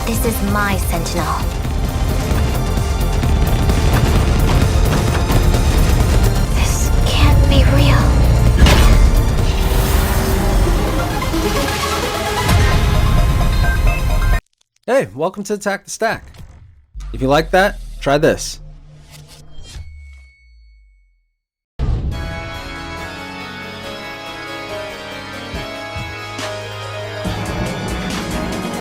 This is my Sentinel. This can't be real. Hey, welcome to Attack the Stack. If you like that, try this.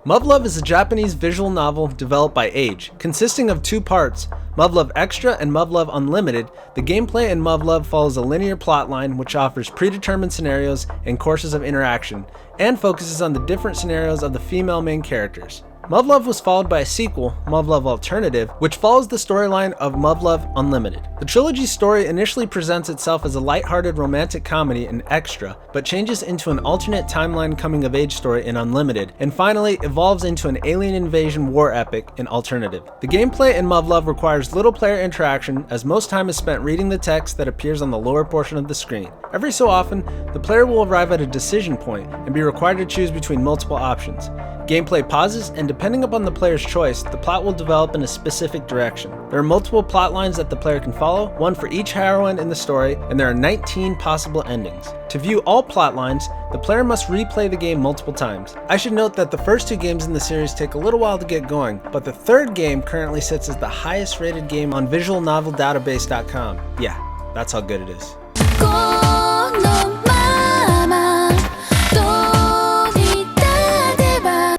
Muv-luv is a Japanese visual novel developed by Age. Consisting of two parts, Muv-luv Extra and Muv-luv Unlimited, the gameplay in Muv-luv follows a linear plotline which offers predetermined scenarios and courses of interaction, and focuses on the different scenarios of the female main characters. Muv-luv was followed by a sequel, Muv-luv Alternative, which follows the storyline of Muv-luv Unlimited. The trilogy's story initially presents itself as a lighthearted romantic comedy in Extra, but changes into an alternate timeline coming-of-age story in Unlimited, and finally evolves into an alien invasion war epic in Alternative. The gameplay in Muv-luv requires little player interaction, as most time is spent reading the text that appears on the lower portion of the screen. Every so often, the player will arrive at a decision point and be required to choose between multiple options. Gameplay pauses, and depending upon the player's choice, the plot will develop in a specific direction. There are multiple plot lines that the player can follow, one for each heroine in the story, and there are 19 possible endings. To view all plot lines, the player must replay the game multiple times. I should note that the first two games in the series take a little while to get going, but the third game currently sits as the highest rated game on visualnoveldatabase.com. Yeah, that's how good it is.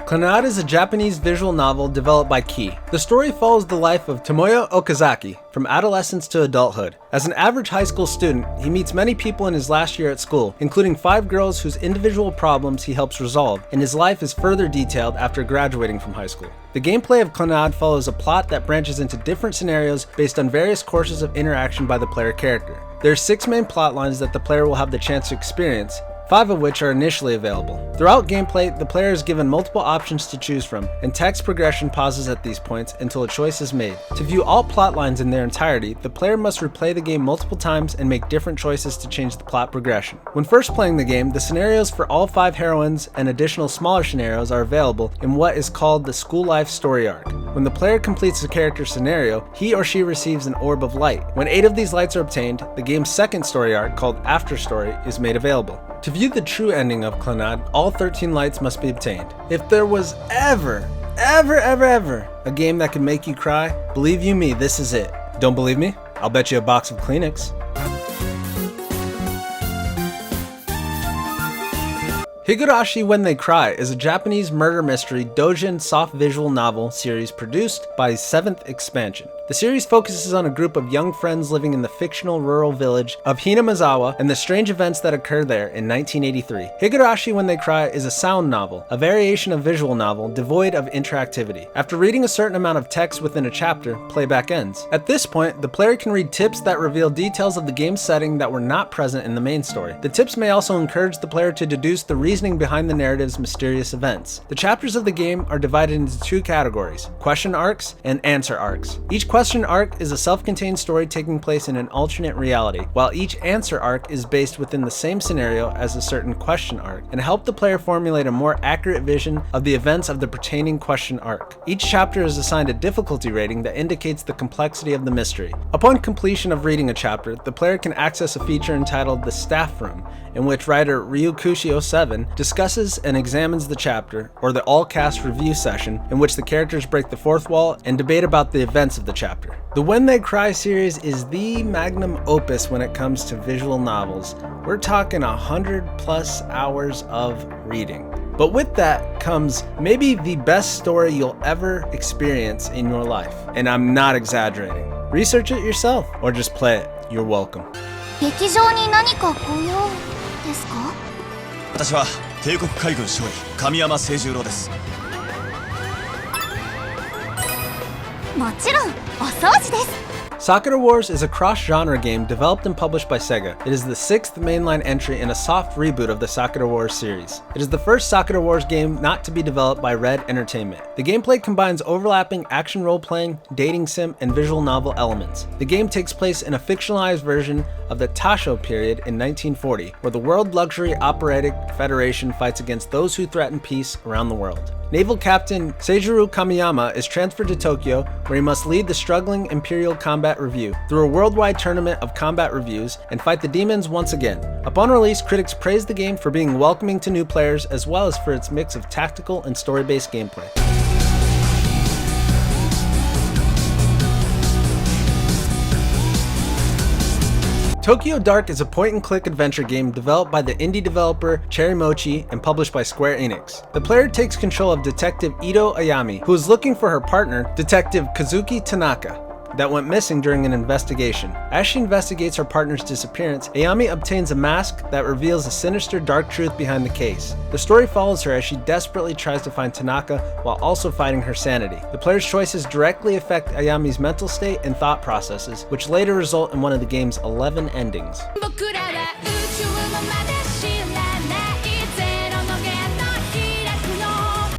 Clannad is a Japanese visual novel developed by Key. The story follows the life of Tomoya Okazaki from adolescence to adulthood. As an average high school student, he meets many people in his last year at school, including 5 girls whose individual problems he helps resolve, and his life is further detailed after graduating from high school. The gameplay of Clannad follows a plot that branches into different scenarios based on various courses of interaction by the player character. There are 6 main plot lines that the player will have the chance to experience, 5 of which are initially available. Throughout gameplay, the player is given multiple options to choose from, and text progression pauses at these points until a choice is made. To view all plot lines in their entirety, the player must replay the game multiple times and make different choices to change the plot progression. When first playing the game, the scenarios for all 5 heroines and additional smaller scenarios are available in what is called the School Life Story Arc. When the player completes a character's scenario, he or she receives an orb of light. When 8 of these lights are obtained, the game's second story arc, called After Story, is made available. To view the true ending of Clannad, all 13 lights must be obtained. If there was ever a game that could make you cry, believe you me, this is it. Don't believe me? I'll bet you a box of Kleenex. Higurashi When They Cry is a Japanese murder mystery doujin soft visual novel series produced by 7th Expansion. The series focuses on a group of young friends living in the fictional rural village of Hinamizawa and the strange events that occur there in 1983. Higurashi When They Cry is a sound novel, a variation of visual novel devoid of interactivity. After reading a certain amount of text within a chapter, playback ends. At this point, the player can read tips that reveal details of the game's setting that were not present in the main story. The tips may also encourage the player to deduce the reasoning behind the narrative's mysterious events. The chapters of the game are divided into 2 categories: question arcs and answer arcs. Each question arc is a self-contained story taking place in an alternate reality, while each answer arc is based within the same scenario as a certain question arc, and help the player formulate a more accurate vision of the events of the pertaining question arc. Each chapter is assigned a difficulty rating that indicates the complexity of the mystery. Upon completion of reading a chapter, the player can access a feature entitled the Staff Room, in which writer Ryukushi07 discusses and examines the chapter, or the all-cast review session, in which the characters break the fourth wall and debate about the events of the chapter. The When They Cry series is the magnum opus when it comes to visual novels. We're talking 100+ hours of reading. But with that comes maybe the best story you'll ever experience in your life. And I'm not exaggerating. Research it yourself, or just play it. You're welcome. 劇場に何かご用ですか？私は帝国海軍少尉神山清十郎です。もちろんお掃除です。 Sakura Wars is a cross-genre game developed and published by Sega. It is the 6th mainline entry in a soft reboot of the Sakura Wars series. It is the first Sakura Wars game not to be developed by Red Entertainment. The gameplay combines overlapping action role-playing, dating sim, and visual novel elements. The game takes place in a fictionalized version of the Taisho period in 1940, where the World Luxury Operatic Federation fights against those who threaten peace around the world. Naval Captain Seijiro Kamiyama is transferred to Tokyo, where he must lead the struggling Imperial Combat Review through a worldwide tournament of combat reviews and fight the demons once again. Upon release, critics praised the game for being welcoming to new players as well as for its mix of tactical and story-based gameplay. Tokyo Dark is a point-and-click adventure game developed by the indie developer Cherry Mochi and published by Square Enix. The player takes control of Detective Ito Ayami, who is looking for her partner, Detective Kazuki Tanaka, that went missing during an investigation. As she investigates her partner's disappearance, Ayami obtains a mask that reveals a sinister dark truth behind the case. The story follows her as she desperately tries to find Tanaka while also fighting her sanity. The player's choices directly affect Ayami's mental state and thought processes, which later result in one of the game's 11 endings.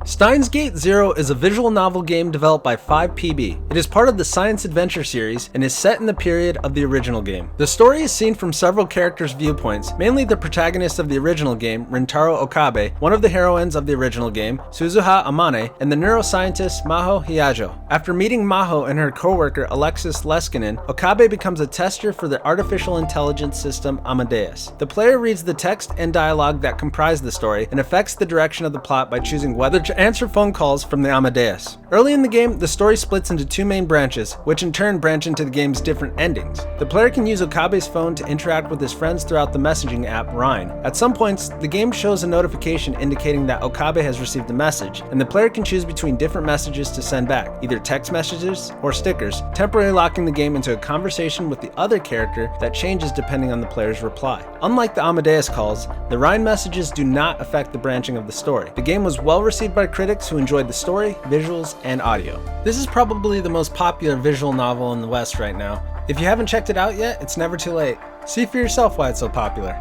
Steins Gate 0 is a visual novel game developed by 5PB. It is part of the Science Adventure series and is set in the period of the original game. The story is seen from several characters' viewpoints, mainly the protagonist of the original game, Rintaro Okabe, one of the heroines of the original game, Suzuha Amane, and the neuroscientist Maho Hiyajo. After meeting Maho and her co-worker Alexis Leskinen, Okabe becomes a tester for the artificial intelligence system Amadeus. The player reads the text and dialogue that comprise the story and affects the direction of the plot by choosing whether to answer phone calls from the Amadeus. Early in the game, the story splits into two main branches, which in turn branch into the game's different endings. The player can use Okabe's phone to interact with his friends throughout the messaging app Rhine. At some points, the game shows a notification indicating that Okabe has received a message, and the player can choose between different messages to send back, either text messages or stickers, temporarily locking the game into a conversation with the other character that changes depending on the player's reply. Unlike the Amadeus calls, the Rhine messages do not affect the branching of the story. The game was well received by critics who enjoyed the story, visuals, and audio. This is probably the most popular visual novel in the West right now. If you haven't checked it out yet, it's never too late. See for yourself why it's so popular.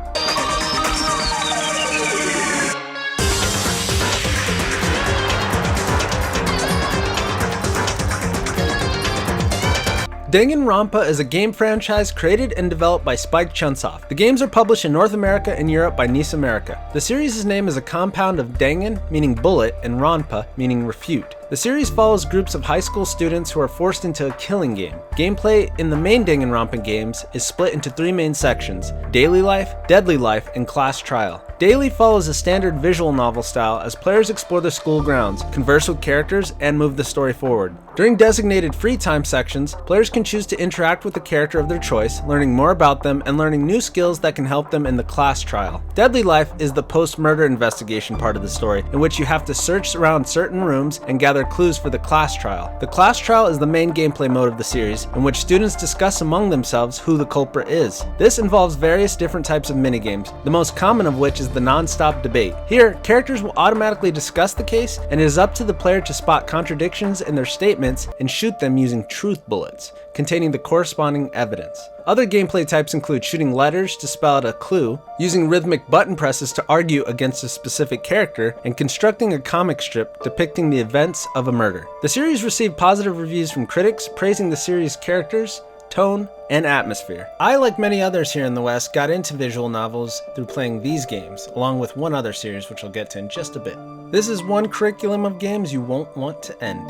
Danganronpa is a game franchise created and developed by Spike Chunsoft. The games are published in North America and Europe by Nice America. The series' name is a compound of Dangan, meaning bullet, and Ronpa, meaning refute. The series follows groups of high school students who are forced into a killing game. Gameplay in the main Danganronpa games is split into three main sections: Daily Life, Deadly Life, and Class Trial. Daily follows a standard visual novel style as players explore the school grounds, converse with characters, and move the story forward. During designated free time sections, players can choose to interact with the character of their choice, learning more about them and learning new skills that can help them in the Class Trial. Deadly Life is the post-murder investigation part of the story, in which you have to search around certain rooms and gather clues for the Class Trial. The Class Trial is the main gameplay mode of the series, in which students discuss among themselves who the culprit is. This involves various different types of minigames, the most common of which is the non-stop debate. Here, characters will automatically discuss the case, and it is up to the player to spot contradictions in their statements and shoot them using truth bullets, containing the corresponding evidence. Other gameplay types include shooting letters to spell out a clue, using rhythmic button presses to argue against a specific character, and constructing a comic strip depicting the events of a murder. The series received positive reviews from critics, praising the series' characters, tone, and atmosphere. I, like many others here in the West, got into visual novels through playing these games, along with one other series which I'll get to in just a bit. This is one curriculum of games you won't want to end.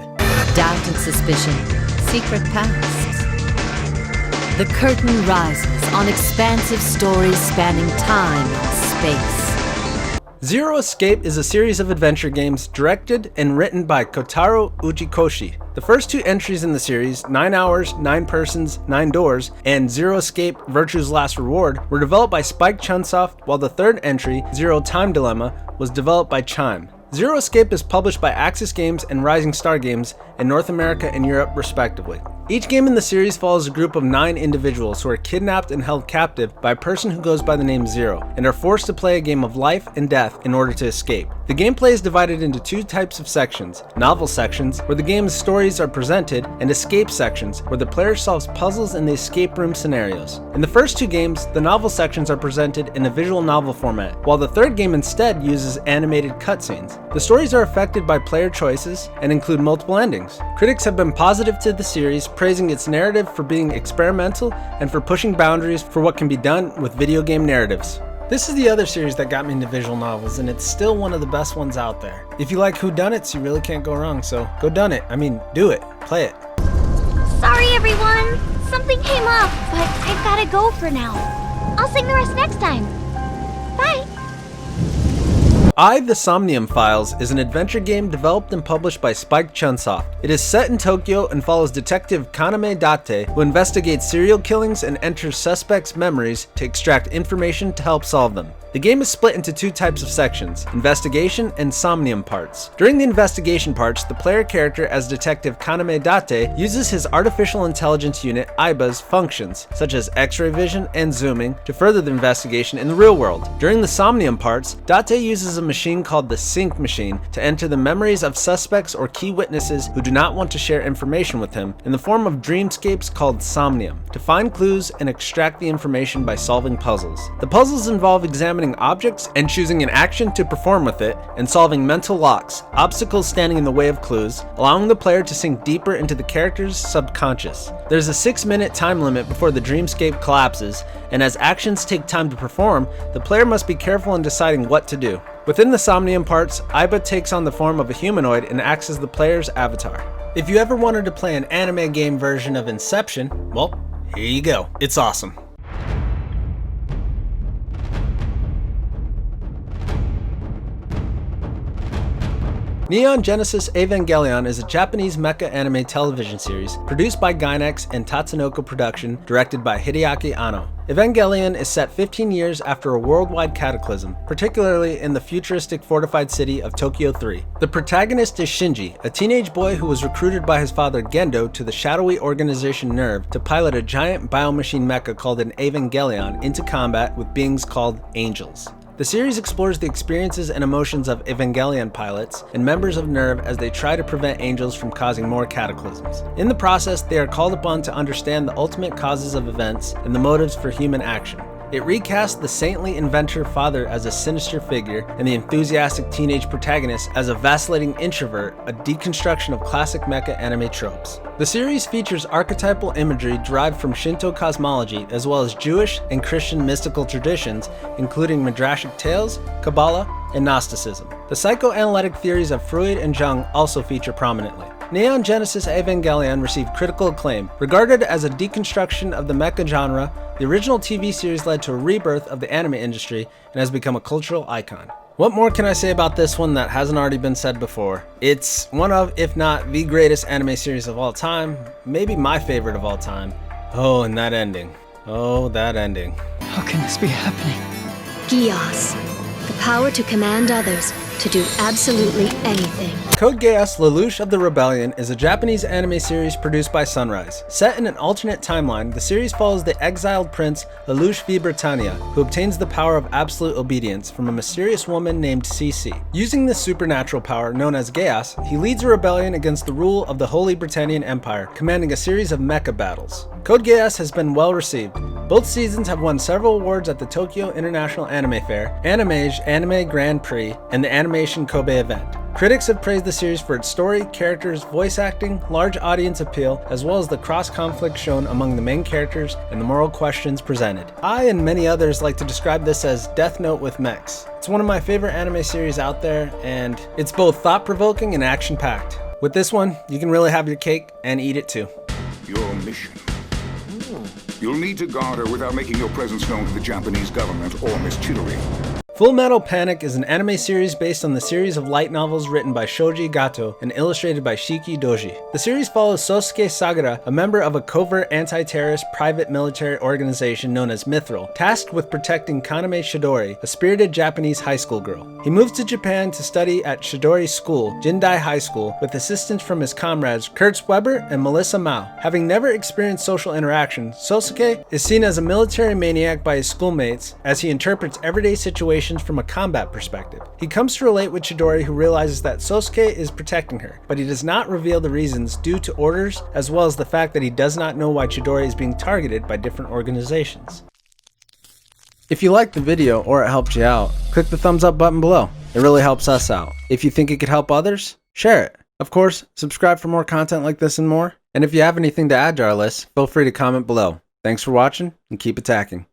Doubt and suspicion, secret pasts. The curtain rises on expansive stories spanning time and space. Zero Escape is a series of adventure games directed and written by Kotaro Uchikoshi. The first two entries in the series, 9 Hours, 9 Persons, 9 Doors, and Zero Escape, Virtue's Last Reward, were developed by Spike Chunsoft, while the third entry, Zero Time Dilemma, was developed by Chime. Zero Escape is published by Axis Games and Rising Star Games in North America and Europe respectively. Each game in the series follows a group of 9 individuals who are kidnapped and held captive by a person who goes by the name Zero, and are forced to play a game of life and death in order to escape. The gameplay is divided into two types of sections: novel sections, where the game's stories are presented, and escape sections, where the player solves puzzles in the escape room scenarios. In the first two games, the novel sections are presented in a visual novel format, while the third game instead uses animated cutscenes. The stories are affected by player choices and include multiple endings. Critics have been positive to the series, praising its narrative for being experimental and for pushing boundaries for what can be done with video game narratives. This is the other series that got me into visual novels, and it's still one of the best ones out there. If you like whodunits, you really can't go wrong, so go done it. I mean, do it. Play it. Sorry, everyone. Something came up, but I've gotta go for now. I'll sing the rest next time. Bye. The Somnium Files is an adventure game developed and published by Spike Chunsoft. It is set in Tokyo and follows Detective Kaname Date, who investigates serial killings and enters suspects' memories to extract information to help solve them. The game is split into two types of sections, investigation and somnium parts. During the investigation parts, the player character as Detective Kaname Date uses his artificial intelligence unit AIBA's functions, such as X-ray vision and zooming, to further the investigation in the real world. During the somnium parts, Date uses a machine called the Sync Machine to enter the memories of suspects or key witnesses who do not want to share information with him in the form of dreamscapes called somnium, to find clues and extract the information by solving puzzles. The puzzles involve examining objects and choosing an action to perform with it, and solving mental locks, obstacles standing in the way of clues, allowing the player to sink deeper into the character's subconscious. There's a 6-minute time limit before the dreamscape collapses, and as actions take time to perform, the player must be careful in deciding what to do. Within the somnium parts, AIBA takes on the form of a humanoid and acts as the player's avatar. If you ever wanted to play an anime game version of Inception, well, here you go. It's awesome. Neon Genesis Evangelion is a Japanese mecha anime television series produced by Gainax and Tatsunoko Production, directed by Hideaki Anno. Evangelion is set 15 years after a worldwide cataclysm, particularly in the futuristic fortified city of Tokyo 3. The protagonist is Shinji, a teenage boy who was recruited by his father Gendo to the shadowy organization NERV to pilot a giant biomachine mecha called an Evangelion into combat with beings called angels. The series explores the experiences and emotions of Evangelion pilots and members of NERV as they try to prevent angels from causing more cataclysms. In the process, they are called upon to understand the ultimate causes of events and the motives for human action. It recasts the saintly inventor father as a sinister figure and the enthusiastic teenage protagonist as a vacillating introvert, a deconstruction of classic mecha anime tropes. The series features archetypal imagery derived from Shinto cosmology as well as Jewish and Christian mystical traditions, including Midrashic tales, Kabbalah, and Gnosticism. The psychoanalytic theories of Freud and Jung also feature prominently. Neon Genesis Evangelion received critical acclaim. Regarded as a deconstruction of the mecha genre, the original TV series led to a rebirth of the anime industry and has become a cultural icon. What more can I say about this one that hasn't already been said before? It's one of, if not the greatest anime series of all time, maybe my favorite of all time. Oh, and that ending. Oh, that ending. How can this be happening? Geass. The power to command others, to do absolutely anything. Code Geass Lelouch of the Rebellion is a Japanese anime series produced by Sunrise. Set in an alternate timeline, the series follows the exiled prince Lelouch V. Britannia, who obtains the power of absolute obedience from a mysterious woman named Cece. Using this supernatural power, known as Geass, he leads a rebellion against the rule of the Holy Britannian Empire, commanding a series of mecha battles. Code Geass has been well received. Both seasons have won several awards at the Tokyo International Anime Fair, Animage Anime Grand Prix, and the Animation Kobe event. Critics have praised the series for its story, characters, voice acting, large audience appeal, as well as the cross-conflict shown among the main characters and the moral questions presented. I and many others like to describe this as Death Note with mechs. It's one of my favorite anime series out there, and it's both thought-provoking and action-packed. With this one, you can really have your cake and eat it too. Your mission. You'll need to guard her without making your presence known to the Japanese government or Miss Chidori. Fullmetal Panic is an anime series based on the series of light novels written by Shoji Gato and illustrated by Shiki Doji. The series follows Sosuke Sagara, a member of a covert anti-terrorist private military organization known as Mithril, tasked with protecting Kaname Shidori, a spirited Japanese high school girl. He moves to Japan to study at Shidori's school, Jindai High School, with assistance from his comrades Kurtz Weber and Melissa Mao. Having never experienced social interaction, Sosuke is seen as a military maniac by his schoolmates as he interprets everyday situations from a combat perspective. He comes to relate with Chidori, who realizes that Sosuke is protecting her, but he does not reveal the reasons due to orders, as well as the fact that he does not know why Chidori is being targeted by different organizations. If you liked the video or it helped you out, click the thumbs up button below. It really helps us out. If you think it could help others, share it. Of course, subscribe for more content like this and more. And if you have anything to add to our list, feel free to comment below. Thanks for watching and keep attacking.